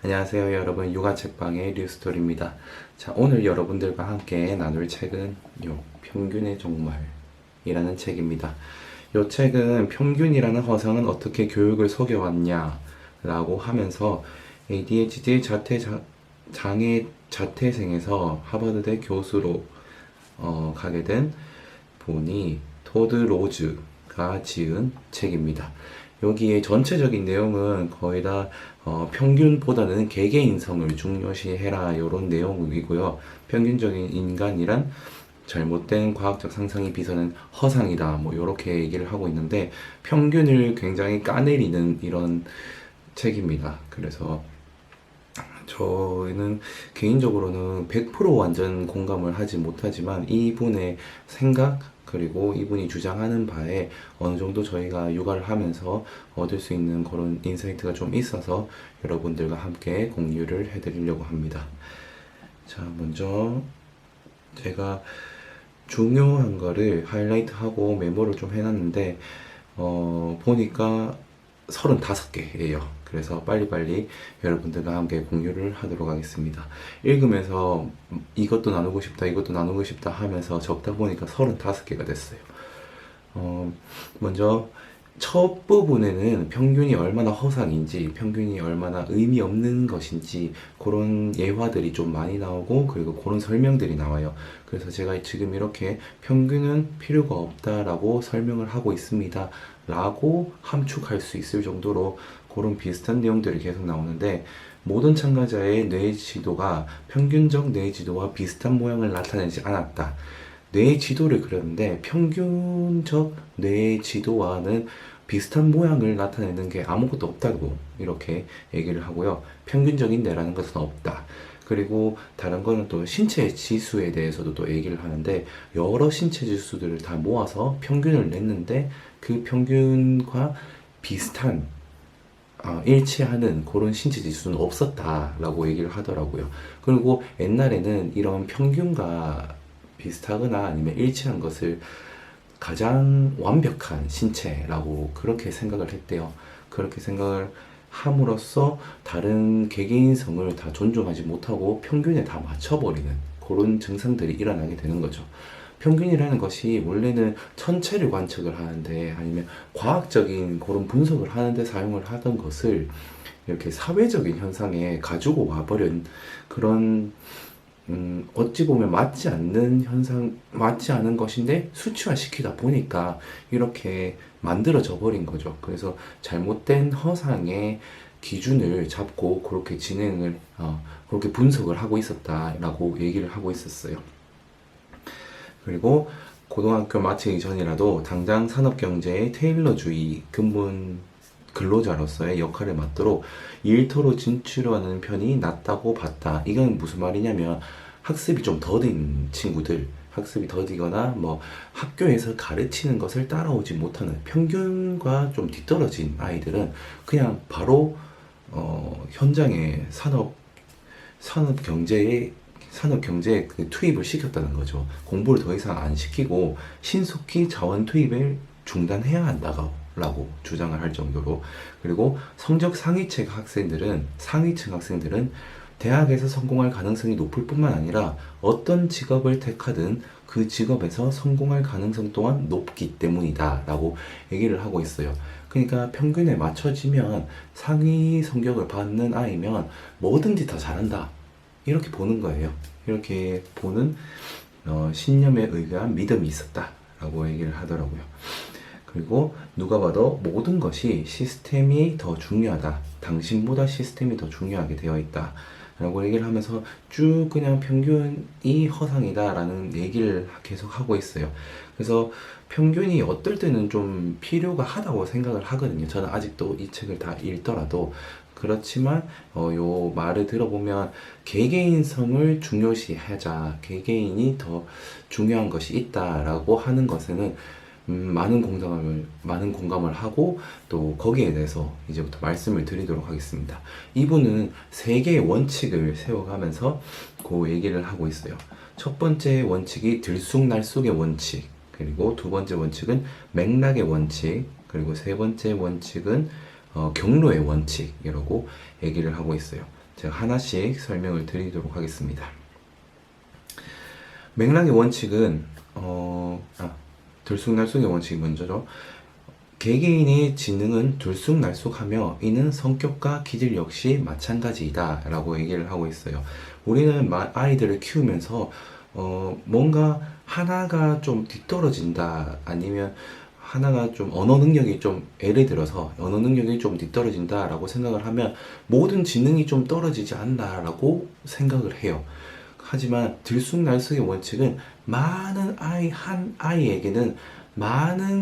안녕하세요 여러분, 육아책방의 류스토리입니다. 자, 오늘 여러분들과 함께 나눌 책은 요 평균의 종말이라는 책입니다. 요 책은 평균이라는 허상은 어떻게 교육을 속여왔냐 라고 하면서 ADHD 장애 자퇴생에서 하버드대 교수로 가게 된 분이 토드 로즈가 지은 책입니다. 여기에 전체적인 내용은 거의 다 평균보다는 개개인성을 중요시해라 이런 내용이고요. 평균적인 인간이란 잘못된 과학적 상상이 비서는 허상이다 뭐 이렇게 얘기를 하고 있는데, 평균을 굉장히 까내리는 이런 책입니다. 그래서 저는 개인적으로는 100% 완전 공감을 하지 못하지만 이분의 생각 그리고 이분이 주장하는 바에 어느 정도 저희가 육아를 하면서 얻을 수 있는 그런 인사이트가 좀 있어서 여러분들과 함께 공유를 해드리려고 합니다. 자, 먼저 제가 중요한 거를 하이라이트하고 메모를 좀 해놨는데 보니까 35개예요. 그래서 빨리빨리 여러분들과 함께 공유를 하도록 하겠습니다. 읽으면서 이것도 나누고 싶다, 이것도 나누고 싶다 하면서 적다 보니까 35개가 됐어요. 먼저 첫 부분에는 평균이 얼마나 허상인지, 평균이 얼마나 의미 없는 것인지 그런 예화들이 좀 많이 나오고, 그리고 그런 설명들이 나와요. 그래서 제가 지금 이렇게 평균은 필요가 없다라고 설명을 하고 있습니다 라고 함축할 수 있을 정도로 그런 비슷한 내용들이 계속 나오는데, 모든 참가자의 뇌 지도가 평균적 뇌 지도와 비슷한 모양을 나타내지 않았다. 뇌 지도를 그렸는데 평균적 뇌 지도와는 비슷한 모양을 나타내는 게 아무것도 없다고 이렇게 얘기를 하고요. 평균적인 뇌라는 것은 없다. 그리고 다른 거는 또 신체 지수에 대해서도 또 얘기를 하는데, 여러 신체 지수들을 다 모아서 평균을 냈는데 그 평균과 비슷한 일치하는 그런 신체 지수는 없었다라고 얘기를 하더라고요. 그리고 옛날에는 이런 평균과 비슷하거나 아니면 일치한 것을 가장 완벽한 신체라고 그렇게 생각을 했대요. 그렇게 생각을 함으로써 다른 개개인성을 다 존중하지 못하고 평균에 다 맞춰버리는 그런 증상들이 일어나게 되는 거죠. 평균이라는 것이 원래는 천체를 관측을 하는데 아니면 과학적인 그런 분석을 하는데 사용을 하던 것을 이렇게 사회적인 현상에 가지고 와버린 그런 어찌 보면 맞지 않는 현상, 맞지 않은 것인데 수치화시키다 보니까 이렇게 만들어져 버린 거죠. 그래서 잘못된 허상의 기준을 잡고 그렇게 진행을, 그렇게 분석을 하고 있었다라고 얘기를 하고 있었어요. 그리고 고등학교 마치기 전이라도 당장 산업경제의 테일러주의 근본 근로자로서의 역할을 맡도록 일터로 진출하는 편이 낫다고 봤다. 이건 무슨 말이냐면, 학습이 좀 더딘 친구들, 학습이 더디거나 뭐 학교에서 가르치는 것을 따라오지 못하는 평균과 좀 뒤떨어진 아이들은 그냥 바로 현장에 산업 경제에 그 투입을 시켰다는 거죠. 공부를 더 이상 안 시키고 신속히 자원 투입을 중단해야 한다고 주장을 할 정도로. 그리고 성적 상위층 학생들은 대학에서 성공할 가능성이 높을 뿐만 아니라 어떤 직업을 택하든 그 직업에서 성공할 가능성 또한 높기 때문이다 라고 얘기를 하고 있어요. 그러니까 평균에 맞춰지면 상위 성적을 받는 아이면 뭐든지 다 잘한다 이렇게 보는 거예요. 이렇게 보는 신념에 의한 믿음이 있었다 라고 얘기를 하더라고요. 그리고 누가 봐도 모든 것이 시스템이 더 중요하다, 당신보다 시스템이 더 중요하게 되어 있다 라고 얘기를 하면서 쭉 그냥 평균이 허상이다 라는 얘기를 계속 하고 있어요. 그래서 평균이 어떨 때는 좀 필요가 하다고 생각을 하거든요. 저는 아직도 이 책을 다 읽더라도. 그렇지만 요 말을 들어보면 개개인성을 중요시하자, 개개인이 더 중요한 것이 있다라고 하는 것에는 많은 공감을 하고, 또 거기에 대해서 이제부터 말씀을 드리도록 하겠습니다. 이분은 3개의 원칙을 세워가면서 그 얘기를 하고 있어요. 첫 번째 원칙이 들쑥날쑥의 원칙, 그리고 두 번째 원칙은 맥락의 원칙, 그리고 세 번째 원칙은 경로의 원칙, 이라고 얘기를 하고 있어요. 제가 하나씩 설명을 드리도록 하겠습니다. 맥락의 원칙은 들쑥날쑥의 원칙이 먼저죠. 개개인의 지능은 들쑥날쑥하며 이는 성격과 기질 역시 마찬가지이다 라고 얘기를 하고 있어요. 우리는 아이들을 키우면서 뭔가 하나가 좀 뒤떨어진다, 아니면 하나가 좀 언어 능력이 좀, 예를 들어서 언어 능력이 좀 뒤떨어진다 라고 생각을 하면 모든 지능이 좀 떨어지지 않나 라고 생각을 해요. 하지만 들쑥날쑥의 원칙은 한 아이에게는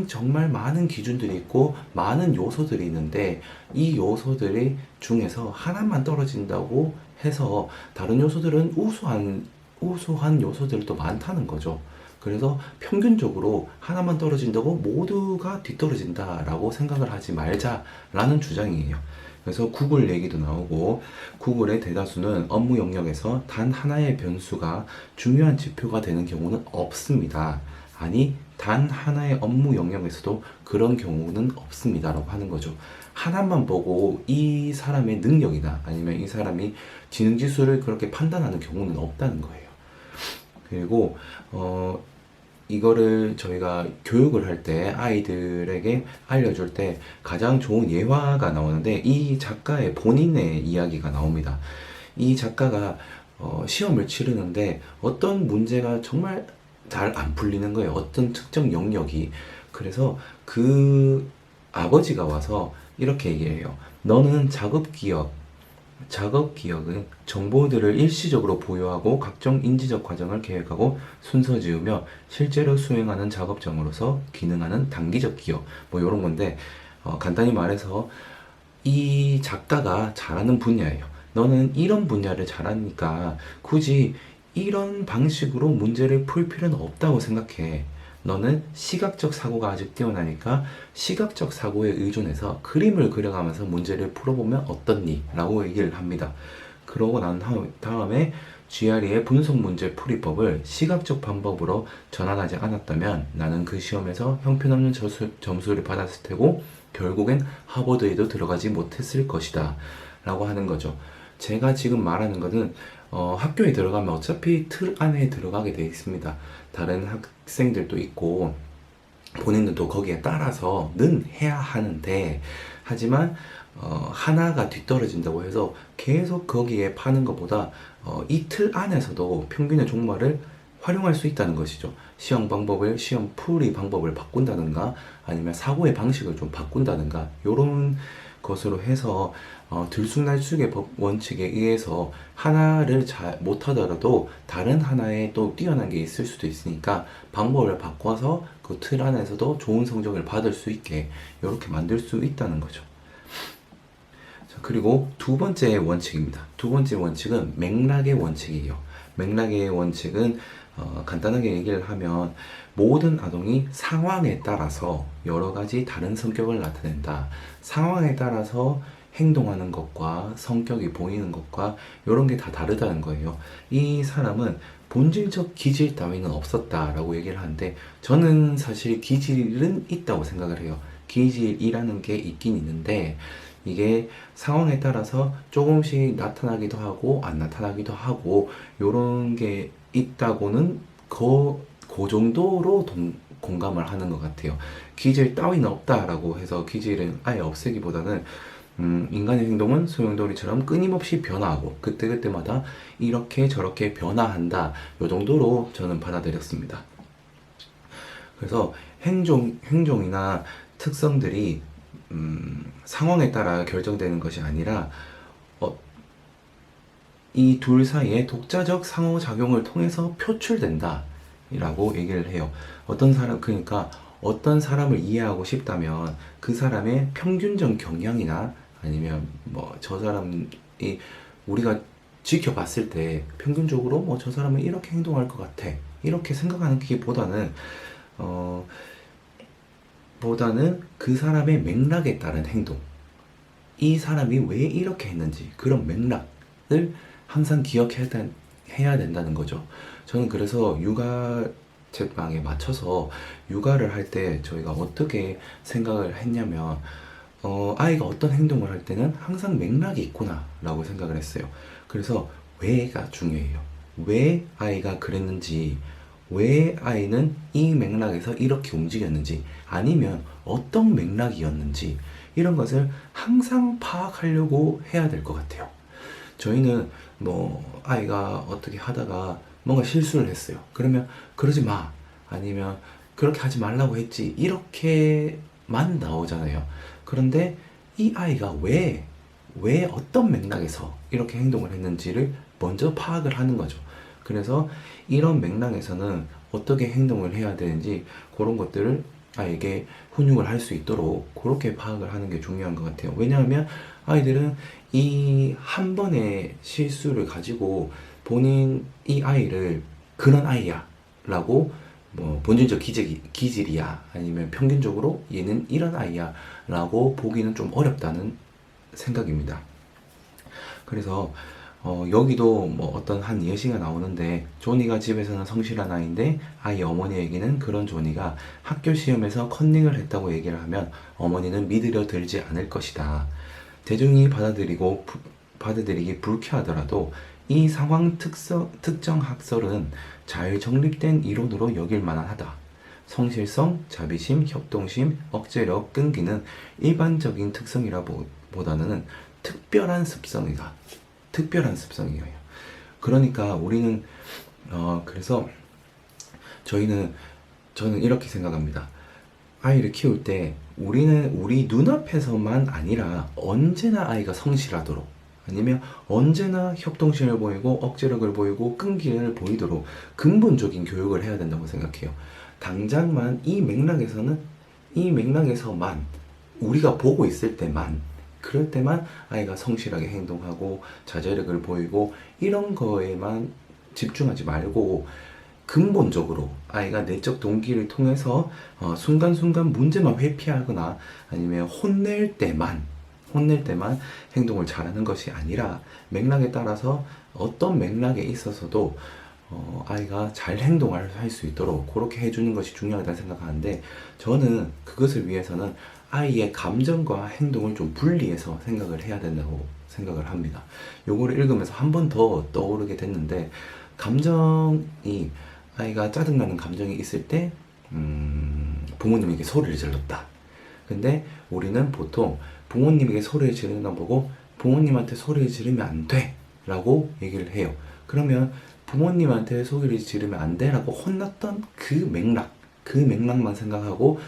정말 많은 기준들이 있고 많은 요소들이 있는데, 이 요소들이 중에서 하나만 떨어진다고 해서 다른 요소들은 우수한 요소들도 많다는 거죠. 그래서 평균적으로 하나만 떨어진다고 모두가 뒤떨어진다라고 생각을 하지 말자라는 주장이에요. 그래서 구글 얘기도 나오고, 구글의 대다수는 업무 영역에서 단 하나의 변수가 중요한 지표가 되는 경우는 없습니다. 아니, 단 하나의 업무 영역에서도 그런 경우는 없습니다 라고 하는 거죠. 하나만 보고 이 사람의 능력이나 아니면 이 사람이 지능지수를 그렇게 판단하는 경우는 없다는 거예요. 그리고 이거를 저희가 교육을 할 때, 아이들에게 알려줄 때 가장 좋은 예화가 나오는데, 이 작가의 본인의 이야기가 나옵니다. 이 작가가 시험을 치르는데 어떤 문제가 정말 잘 안 풀리는 거예요. 어떤 특정 영역이. 그래서 그 아버지가 와서 이렇게 얘기해요. 너는 작업 기억은 정보들을 일시적으로 보유하고 각종 인지적 과정을 계획하고 순서 지으며 실제로 수행하는 작업장으로서 기능하는 단기적 기억, 뭐 이런 건데, 간단히 말해서 이 작가가 잘하는 분야예요. 너는 이런 분야를 잘하니까 굳이 이런 방식으로 문제를 풀 필요는 없다고 생각해. 너는 시각적 사고가 아직 뛰어나니까 시각적 사고에 의존해서 그림을 그려가면서 문제를 풀어보면 어떻니? 라고 얘기를 합니다. 그러고 난 다음에 GRE의 분석 문제 풀이법을 시각적 방법으로 전환하지 않았다면 나는 그 시험에서 형편없는 점수를 받았을 테고 결국엔 하버드에도 들어가지 못했을 것이다 라고 하는 거죠. 제가 지금 말하는 것은 학교에 들어가면 어차피 틀 안에 들어가게 되어 있습니다. 다른 학생들도 있고 본인들도 거기에 따라서는 해야 하는데, 하지만 하나가 뒤떨어진다고 해서 계속 거기에 파는 것보다 이 틀 안에서도 평균의 종말을 활용할 수 있다는 것이죠. 시험 풀이 방법을 바꾼다든가 아니면 사고의 방식을 좀 바꾼다든가, 이런 것으로 해서 들쑥날쑥의 원칙에 의해서 하나를 잘 못하더라도 다른 하나에 또 뛰어난 게 있을 수도 있으니까 방법을 바꿔서 그 틀 안에서도 좋은 성적을 받을 수 있게 이렇게 만들 수 있다는 거죠. 자, 그리고 두 번째 원칙입니다. 두 번째 원칙은 맥락의 원칙이에요. 맥락의 원칙은 간단하게 얘기를 하면 모든 아동이 상황에 따라서 여러 가지 다른 성격을 나타낸다. 상황에 따라서 행동하는 것과 성격이 보이는 것과 이런 게 다 다르다는 거예요. 이 사람은 본질적 기질 따위는 없었다라고 얘기를 하는데, 저는 사실 기질은 있다고 생각을 해요. 기질이라는 게 있긴 있는데 이게 상황에 따라서 조금씩 나타나기도 하고 안 나타나기도 하고 이런 게 있다고는 그 정도로 공감을 하는 것 같아요. 기질 따위는 없다라고 해서 기질은 아예 없애기보다는 인간의 행동은 소용돌이처럼 끊임없이 변화하고 그때그때마다 이렇게 저렇게 변화한다, 요 정도로 저는 받아들였습니다. 그래서 행동이나 특성들이 상황에 따라 결정되는 것이 아니라 이 둘 사이에 독자적 상호작용을 통해서 표출된다 라고 얘기를 해요. 그러니까 어떤 사람을 이해하고 싶다면 그 사람의 평균적 경향이나 아니면 저 사람이 우리가 지켜봤을 때 평균적으로 저 사람은 이렇게 행동할 것 같아, 이렇게 생각하는 기보다는 그 사람의 맥락에 따른 행동, 이 사람이 왜 이렇게 했는지 그런 맥락을 항상 기억해야 된다는 거죠. 저는 그래서 육아 책방에 맞춰서 육아를 할 때 저희가 어떻게 생각을 했냐면, 아이가 어떤 행동을 할 때는 항상 맥락이 있구나 라고 생각을 했어요. 그래서 왜가 중요해요. 왜 아이가 그랬는지, 왜 아이는 이 맥락에서 이렇게 움직였는지, 아니면 어떤 맥락이었는지, 이런 것을 항상 파악하려고 해야 될 것 같아요. 저희는 뭐 아이가 어떻게 하다가 뭔가 실수를 했어요. 그러면 그러지 마, 아니면 그렇게 하지 말라고 했지, 이렇게만 나오잖아요. 그런데 이 아이가 왜 어떤 맥락에서 이렇게 행동을 했는지를 먼저 파악을 하는 거죠. 그래서 이런 맥락에서는 어떻게 행동을 해야 되는지 그런 것들을 아이에게 훈육을 할 수 있도록 그렇게 파악을 하는 게 중요한 것 같아요. 왜냐하면 아이들은 이 한 번의 실수를 가지고 이 아이를 그런 아이야 라고, 뭐 본질적 기질이야, 아니면 평균적으로 얘는 이런 아이야 라고 보기는 좀 어렵다는 생각입니다. 그래서 여기도 뭐 어떤 한 예시가 나오는데, 조니가 집에서는 성실한 아이인데 아이 어머니에게는 그런 조니가 학교 시험에서 컨닝을 했다고 얘기를 하면 어머니는 믿으려 들지 않을 것이다. 대중이 받아들이기 불쾌하더라도 이 상황 특정 학설은 잘 정립된 이론으로 여길 만하다. 성실성, 자비심, 협동심, 억제력, 끈기는 일반적인 특성이라보다는 특별한 습성이다. 특별한 습성이에요. 그러니까 우리는 그래서 저는 이렇게 생각합니다. 아이를 키울 때 우리는 우리 눈앞에서만 아니라 언제나 아이가 성실하도록, 아니면 언제나 협동심을 보이고 억제력을 보이고 끈기를 보이도록 근본적인 교육을 해야 된다고 생각해요. 당장만 이 맥락에서만 우리가 보고 있을 때만, 그럴 때만 아이가 성실하게 행동하고 자제력을 보이고 이런 거에만 집중하지 말고, 근본적으로 아이가 내적 동기를 통해서 순간순간 문제만 회피하거나 아니면 혼낼 때만 행동을 잘하는 것이 아니라, 맥락에 따라서 어떤 맥락에 있어서도 아이가 잘 행동을 할 수 있도록 그렇게 해주는 것이 중요하다고 생각하는데, 저는 그것을 위해서는 아이의 감정과 행동을 좀 분리해서 생각을 해야 된다고 생각을 합니다. 요거를 읽으면서 한 번 더 떠오르게 됐는데, 아이가 짜증나는 감정이 있을 때 부모님에게 소리를 질렀다. 근데 우리는 보통 부모님에게 소리를 지르는 거 보고 부모님한테 소리를 지르면 안 돼 라고 얘기를 해요. 그러면 부모님한테 소리를 지르면 안 돼 라고 혼났던 그 맥락만 생각하고,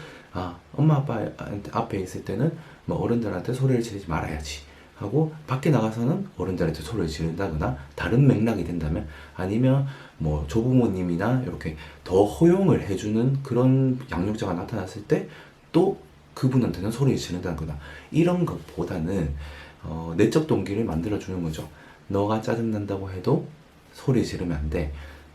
엄마 아빠 앞에 있을 때는 뭐 어른들한테 소리를 지르지 말아야지 하고, 밖에 나가서는 어른들한테 소리를 지른다거나 다른 맥락이 된다면, 아니면 뭐 조부모님이나 이렇게 더 허용을 해주는 그런 양육자가 나타났을 때 또 그분한테는 소리를 지른다거나, 이런 것보다는 내적 동기를 만들어주는 거죠. 너가 짜증난다고 해도 소리 지르면 안 돼.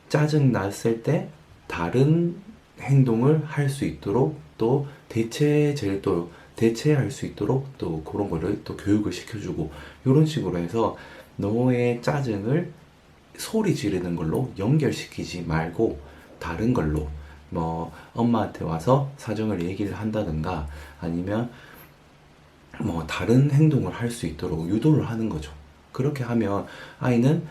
짜증났을 때 다른 행동을 할 수 있도록, 또 대체할 수 있도록 또 그런 거를 또 교육을 시켜주고, 이런 식으로 해서 너의 짜증을 소리 지르는 걸로 연결시키지 말고 다른 걸로, 뭐 엄마한테 와서 사정을 얘기를 한다든가 아니면 뭐 다른 행동을 할 수 있도록 유도를 하는 거죠. 그렇게 하면 아이는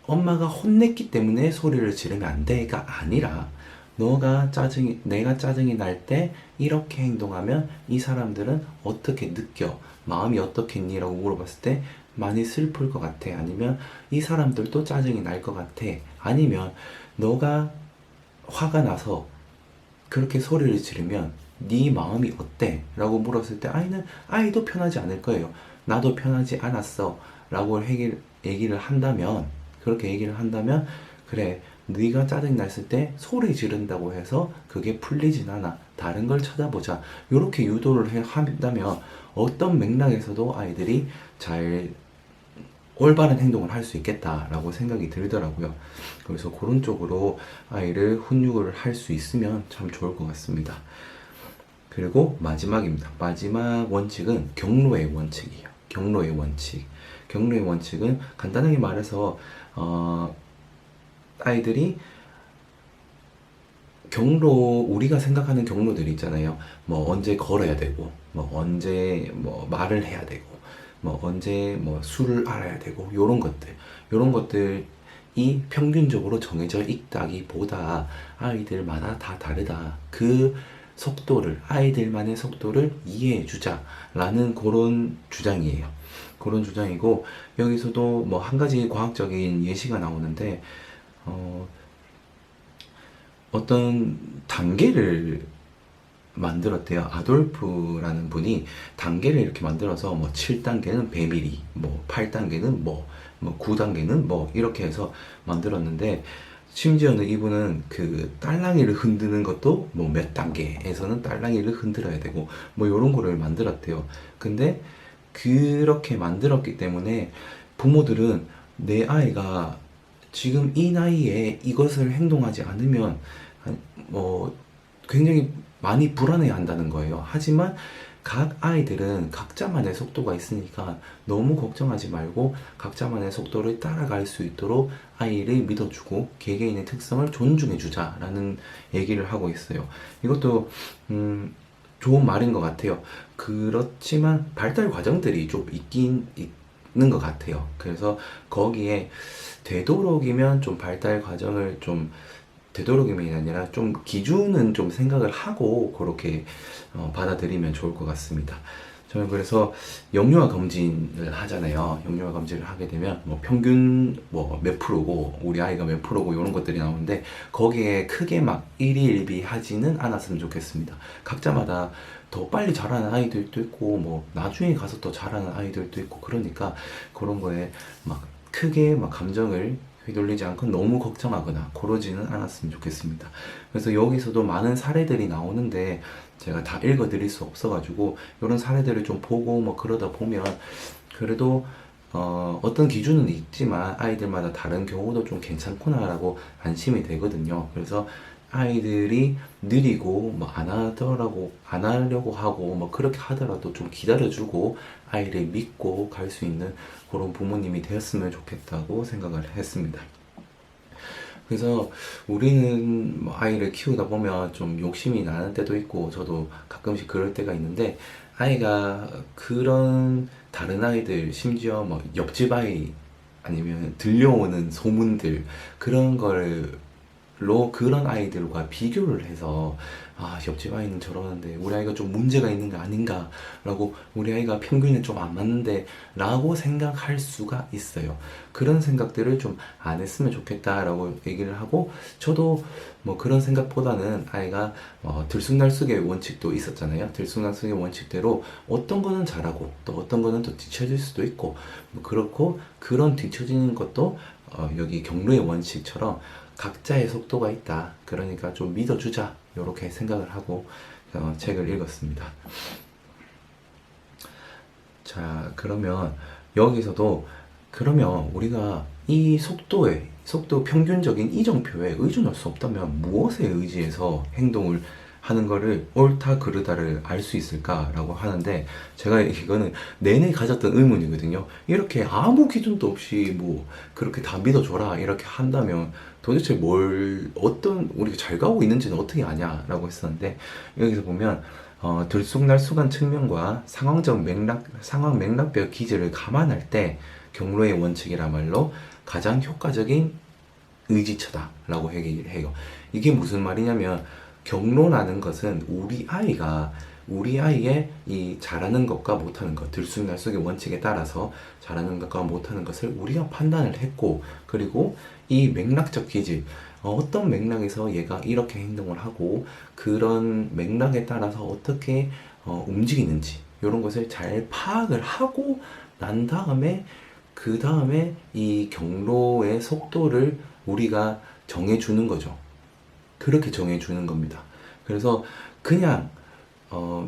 엄마가 혼냈기 때문에 소리를 지르면 안 돼가 아니라, 내가 짜증이 날 때 이렇게 행동하면 이 사람들은 어떻게 느껴? 마음이 어떻겠니? 라고 물어봤을 때 많이 슬플 것 같아. 아니면 이 사람들도 짜증이 날 것 같아. 아니면 너가 화가 나서 그렇게 소리를 지르면 네 마음이 어때? 라고 물었을 때 아이도 편하지 않을 거예요. 나도 편하지 않았어 라고 그렇게 얘기를 한다면, 그래, 네가 짜증 났을 때 소리 지른다고 해서 그게 풀리진 않아, 다른 걸 찾아보자, 이렇게 유도를 한다면 어떤 맥락에서도 아이들이 잘 올바른 행동을 할 수 있겠다라고 생각이 들더라고요. 그래서 그런 쪽으로 아이를 훈육을 할 수 있으면 참 좋을 것 같습니다. 그리고 마지막입니다. 마지막 원칙은 경로의 원칙이에요. 경로의 원칙은 간단하게 말해서 아이들이 우리가 생각하는 경로들이 있잖아요. 뭐 언제 걸어야 되고, 뭐 언제 뭐 말을 해야 되고, 뭐 언제 뭐 수를 알아야 되고, 요런 것들이 평균적으로 정해져 있다기보다 아이들마다 다 다르다. 그 속도를, 아이들만의 속도를 이해해 주자라는 그런 주장이에요. 그런 주장이고, 여기서도 뭐 한 가지 과학적인 예시가 나오는데, 어떤 단계를 만들었대요. 아돌프라는 분이 단계를 이렇게 만들어서 뭐 7단계는 배밀이, 뭐 8단계는 뭐 9단계는 뭐 이렇게 해서 만들었는데, 심지어는 이분은 그 딸랑이를 흔드는 것도 뭐 몇 단계에서는 딸랑이를 흔들어야 되고 뭐 이런 거를 만들었대요. 근데 그렇게 만들었기 때문에 부모들은 내 아이가 지금 이 나이에 이것을 행동하지 않으면 뭐 굉장히 많이 불안해 한다는 거예요. 하지만 각 아이들은 각자만의 속도가 있으니까 너무 걱정하지 말고 각자만의 속도를 따라갈 수 있도록 아이를 믿어주고 개개인의 특성을 존중해 주자라는 얘기를 하고 있어요. 이것도 좋은 말인 것 같아요. 그렇지만 발달 과정들이 좀 있긴 있는 것 같아요. 그래서 거기에 되도록이면 좀 발달 과정을 좀, 되도록임이 아니라 좀 기준은 좀 생각을 하고 그렇게 받아들이면 좋을 것 같습니다. 저는 그래서 영유아 검진을 하잖아요. 영유아 검진을 하게 되면 뭐 평균 뭐 몇 프로고 우리 아이가 몇 프로고 이런 것들이 나오는데, 거기에 크게 막 일희일비 하지는 않았으면 좋겠습니다. 각자마다 더 빨리 자라는 아이들도 있고 뭐 나중에 가서 더 자라는 아이들도 있고, 그러니까 그런 거에 막 크게 막 감정을 휘둘리지 않고 너무 걱정하거나 그러지는 않았으면 좋겠습니다. 그래서 여기서도 많은 사례들이 나오는데 제가 다 읽어드릴 수 없어가지고 이런 사례들을 좀 보고 뭐 그러다 보면 그래도 어떤 기준은 있지만 아이들마다 다른 경우도 좀 괜찮구나라고 안심이 되거든요. 그래서 아이들이 느리고 뭐 안 하려고 하고 뭐 그렇게 하더라도 좀 기다려주고 아이를 믿고 갈 수 있는 그런 부모님이 되었으면 좋겠다고 생각을 했습니다. 그래서 우리는 뭐 아이를 키우다 보면 좀 욕심이 나는 때도 있고 저도 가끔씩 그럴 때가 있는데, 아이가 그런 다른 아이들, 심지어 뭐 옆집 아이 아니면 들려오는 소문들, 그런 걸로 그런 아이들과 비교를 해서 아, 옆집 아이는 저러는데 우리 아이가 좀 문제가 있는 거 아닌가 라고, 우리 아이가 평균에 좀 안 맞는데 라고 생각할 수가 있어요. 그런 생각들을 좀 안 했으면 좋겠다라고 얘기를 하고, 저도 뭐 그런 생각보다는 아이가 들쑥날쑥의 원칙도 있었잖아요. 들쑥날쑥의 원칙대로 어떤 거는 잘하고 또 어떤 거는 또 뒤처질 수도 있고 뭐 그렇고, 그런 뒤처지는 것도 여기 경로의 원칙처럼 각자의 속도가 있다. 그러니까 좀 믿어주자. 이렇게 생각을 하고 책을 읽었습니다. 자, 그러면 여기서도 그러면 우리가 이 속도 평균적인 이정표에 의존할 수 없다면 무엇에 의지해서 행동을 하는 거를 옳다 그르다를 알 수 있을까라고 하는데, 제가 이거는 내내 가졌던 의문이거든요. 이렇게 아무 기준도 없이 뭐 그렇게 다 믿어줘라 이렇게 한다면 도대체 어떤 우리가 잘 가고 있는지는 어떻게 아냐라고 했었는데, 여기서 보면 들쑥날쑥한 측면과 상황 맥락별 기제를 감안할 때 경로의 원칙이란 말로 가장 효과적인 의지처다라고 얘기를 해요. 이게 무슨 말이냐면, 경로라는 것은 우리 아이의 이 잘하는 것과 못하는 것, 들쑥날쑥의 원칙에 따라서 잘하는 것과 못하는 것을 우리가 판단을 했고, 그리고 이 맥락적 기질, 어떤 맥락에서 얘가 이렇게 행동을 하고 그런 맥락에 따라서 어떻게 움직이는지 이런 것을 잘 파악을 하고 난 다음에, 그 다음에 이 경로의 속도를 우리가 정해주는 거죠. 그렇게 정해주는 겁니다. 그래서 그냥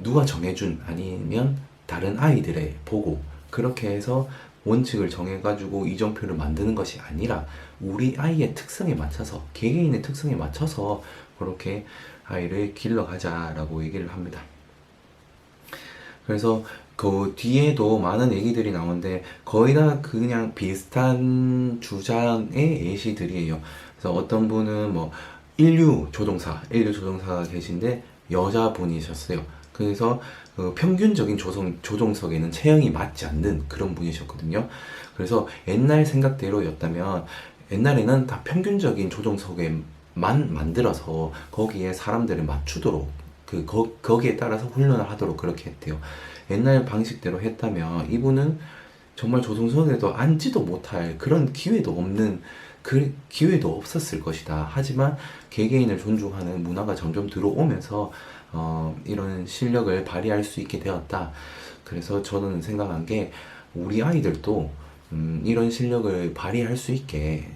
누가 정해준, 아니면 다른 아이들의 보고 그렇게 해서 원칙을 정해가지고 이정표를 만드는 것이 아니라 우리 아이의 특성에 맞춰서, 개개인의 특성에 맞춰서 그렇게 아이를 길러가자라고 얘기를 합니다. 그래서 그 뒤에도 많은 얘기들이 나오는데 거의 다 그냥 비슷한 주장의 예시들이에요. 그래서 어떤 분은 뭐 인류 조종사가 계신데 여자분이셨어요. 그래서 평균적인 조종석에는 체형이 맞지 않는 그런 분이셨거든요. 그래서 옛날 생각대로였다면 옛날에는 다 평균적인 조종석에만 만들어서 거기에 사람들을 맞추도록 거기에 따라서 훈련을 하도록 그렇게 했대요. 옛날 방식대로 했다면 이분은 정말 조종석에도 앉지도 못할 그런 기회도 없는 그 기회도 없었을 것이다. 하지만 개개인을 존중하는 문화가 점점 들어오면서 이런 실력을 발휘할 수 있게 되었다. 그래서 저는 생각한 게 우리 아이들도 이런 실력을 발휘할 수 있게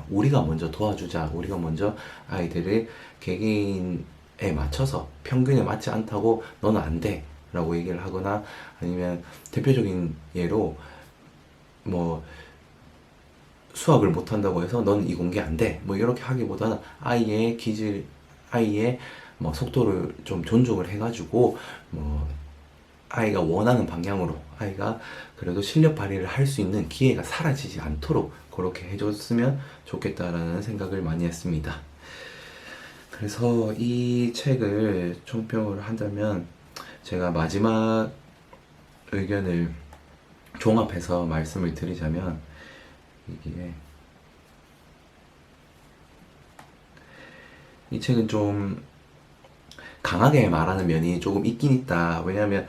우리가 먼저 도와주자. 우리가 먼저 아이들을 개개인에 맞춰서 평균에 맞지 않다고 너는 안 돼. 라고 얘기를 하거나 아니면 대표적인 예로 뭐 수학을 못한다고 해서 넌 이 공개 안 돼. 뭐 이렇게 하기보다는 아이의 뭐 속도를 좀 존중을 해가지고 뭐 아이가 원하는 방향으로 아이가 그래도 실력 발휘를 할 수 있는 기회가 사라지지 않도록 그렇게 해줬으면 좋겠다라는 생각을 많이 했습니다. 그래서 이 책을 총평을 한다면 제가 마지막 의견을 종합해서 말씀을 드리자면 이게 이 책은 좀 강하게 말하는 면이 조금 있긴 있다. 왜냐하면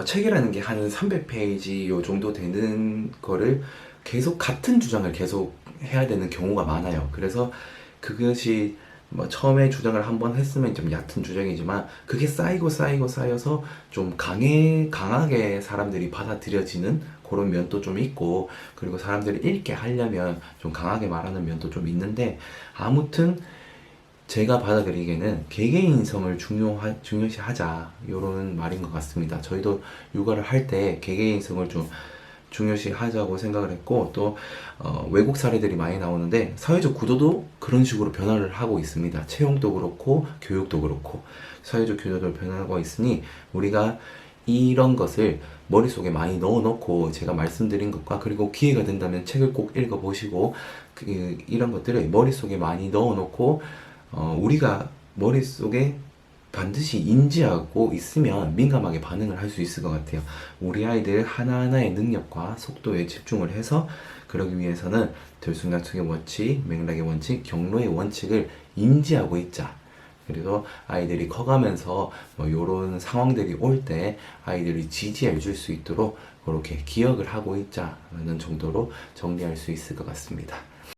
책이라는 게 한 300페이지 요 정도 되는 거를 계속 같은 주장을 계속 해야 되는 경우가 많아요. 그래서 그것이 뭐 처음에 주장을 한번 했으면 좀 얕은 주장이지만 그게 쌓여서 좀 강하게 사람들이 받아들여지는 그런 면도 좀 있고, 그리고 사람들이 읽게 하려면 좀 강하게 말하는 면도 좀 있는데, 아무튼 제가 받아들이기에는 개개인성을 중요시하자 이런 말인 것 같습니다. 저희도 육아를 할 때 개개인성을 좀 중요시하자고 생각을 했고, 또 외국 사례들이 많이 나오는데 사회적 구도도 그런 식으로 변화를 하고 있습니다. 채용도 그렇고 교육도 그렇고 사회적 구도도 변화하고 있으니 우리가 이런 것을 머릿속에 많이 넣어놓고, 제가 말씀드린 것과 그리고 기회가 된다면 책을 꼭 읽어보시고 이런 것들을 머릿속에 많이 넣어놓고 우리가 머릿속에 반드시 인지하고 있으면 민감하게 반응을 할 수 있을 것 같아요. 우리 아이들 하나하나의 능력과 속도에 집중을 해서 그러기 위해서는 들쑥날쑥의 원칙, 맥락의 원칙, 경로의 원칙을 인지하고 있자. 그래서 아이들이 커가면서 뭐 이런 상황들이 올 때 아이들이 지지해 줄 수 있도록 그렇게 기억을 하고 있자라는 정도로 정리할 수 있을 것 같습니다.